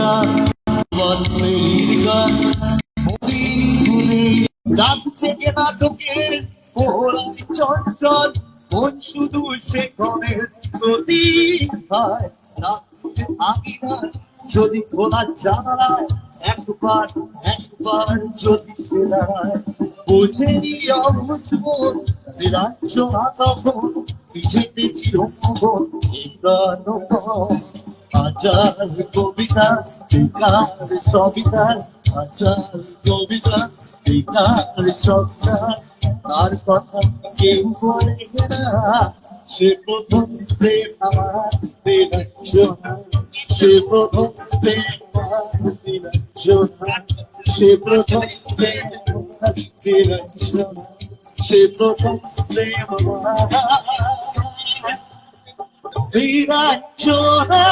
গান বদলের গান রাত থেকে নাটকের পোহরায় চঞ্চল মন শুধু সেখানের প্রতীক্ষায় আঙিনায় যদি খোলা জানালায় একবার যদি সে দাঁড়ায় বুঝে বুঝবো নিরাজ্য না তখন নিজেতে চিরমোহন এই গান আচার কবিতা বেকার সবিতা আচার কবিতা বেকার সবিতা তার কথা কেউ বলে না সে প্রথম প্রেম আমার নিরঞ্জনা সে প্রথম প্রেম আমার নিরঞ্জনা সে প্রথম প্রেম আমার নিরঞ্জনা সে প্রথম প্রেম আমার Niranjana.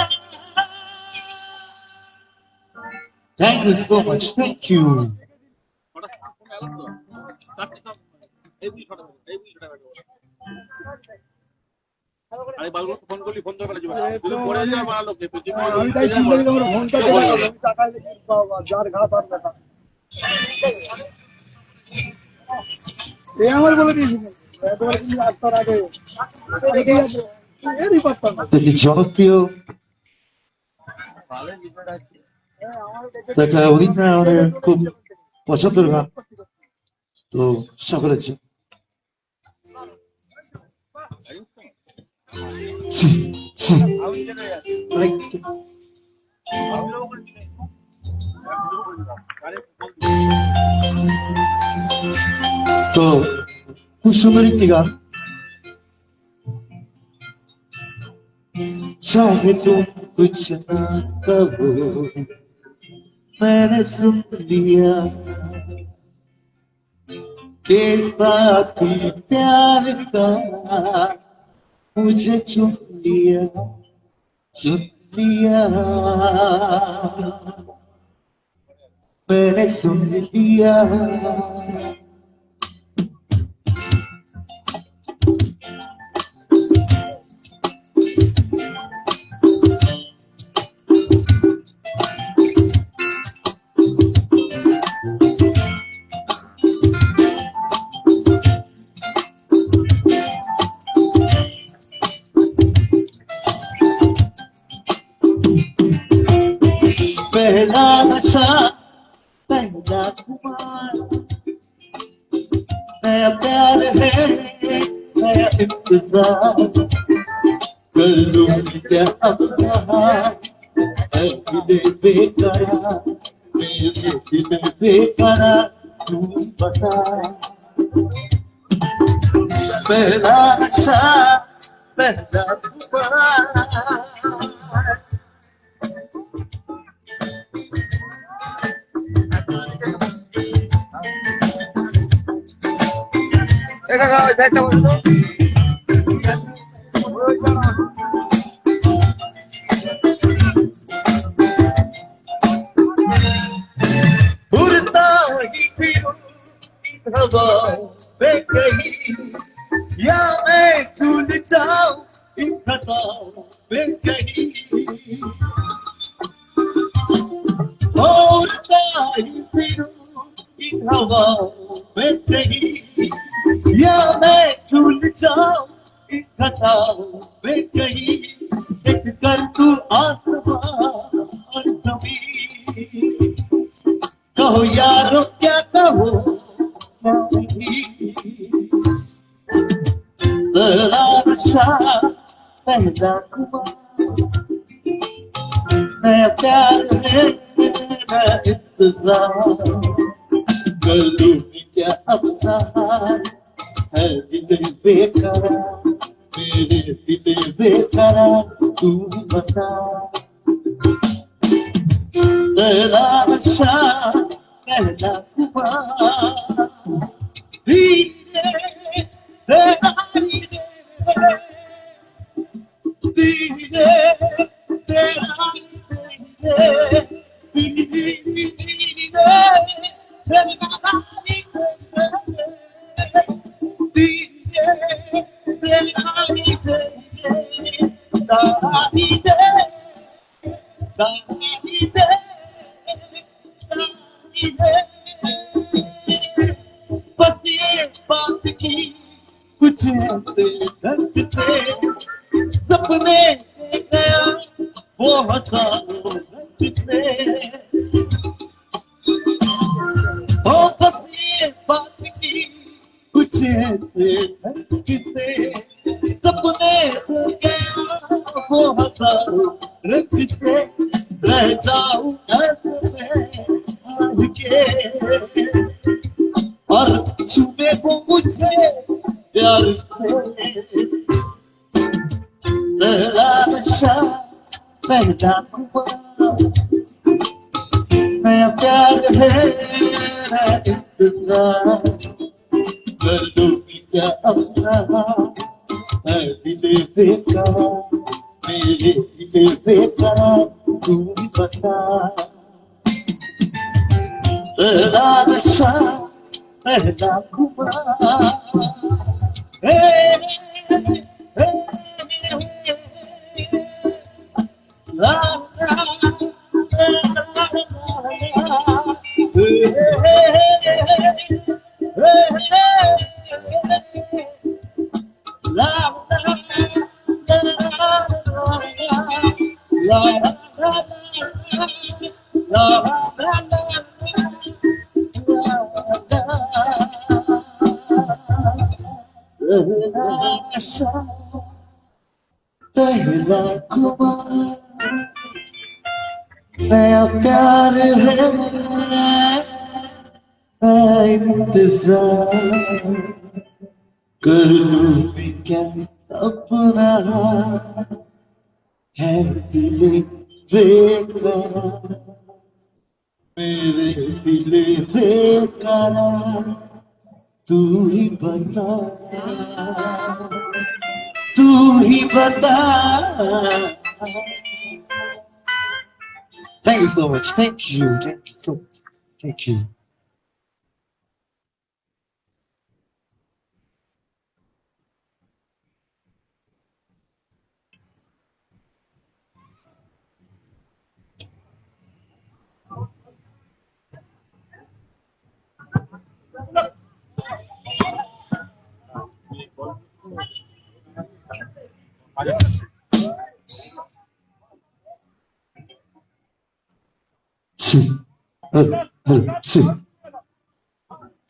Thank you so much. Thank you. Phone করলি ফোন তো পরে আমার বলে দিয়েছিল জনপ্রিয় একটা অধিনায়ক আমাদের খুব পছন্দের গান তো সকলেছে তো খুব সুন্দর একটি গান चाहे तुम कुछ ना कहो मैंने सुन लिया के साथी प्यार का मुझे चुन लिया मैंने सुन लिया पहला नशा पहला खुमार नया प्यार है नया इंतजार कर लूं क्या अपना है दिल बेकरार मेरे दिल बेकरार तू बता पहला नशा पहला खुमार उड़ता ही फिरूं हवाओं में कहीं या मैं झूल जाऊं इन खताओं में कहीं उड़ता ही फिरूं इन हवाओं में कहीं या मैं झूल जाऊं इस खताओं में कहीं देख कर तू आसमां और जमीन कहो यारो क्या कहो पहला नशा पहला खुमार नया प्यार है नया इंतजार कर लूं क्या अपना है दिल बेकरार मेरे दिल बेकरार तू बता पहला नशा पहला खुमार धीरे तेरा धीरे तेरा धीरे है बस ये बात की कुछ ऐसे ढंग से सपने से गया वो हजारों रंग से ओ बस ये बात की कुछ ऐसे ढंग से सपने से गया वो हजारों रंग से रह जाऊं आज के और छुपे वो मुझे प्यार से पहला नशा पहला खुमार नया प्यार है मेरा इंतजार कर लूंगी क्या अपना है दिले बेकार मेरे दिले बेकार तू ही बता पहला नशा पहला खुमार La la पहला खुमार नया प्यार है मेरा इंतजार कर लूंगी क्या अपना है दिले बेकरार मेरे दिले बेकरार तू ही बता तू ही बता Thank you so much. Thank you so much. Thank you.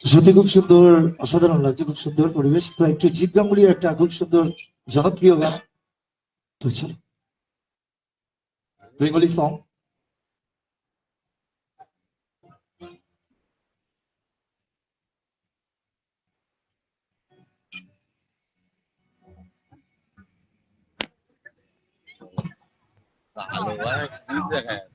সত্যি খুব সুন্দর অসাধারণ লাগছে খুব সুন্দর পরিবেশ তো একটু জিৎ গাঙ্গুলির একটা খুব সুন্দর জনপ্রিয় গান তো চলো বেঙ্গলি সং ভালো হয় কি দেখায়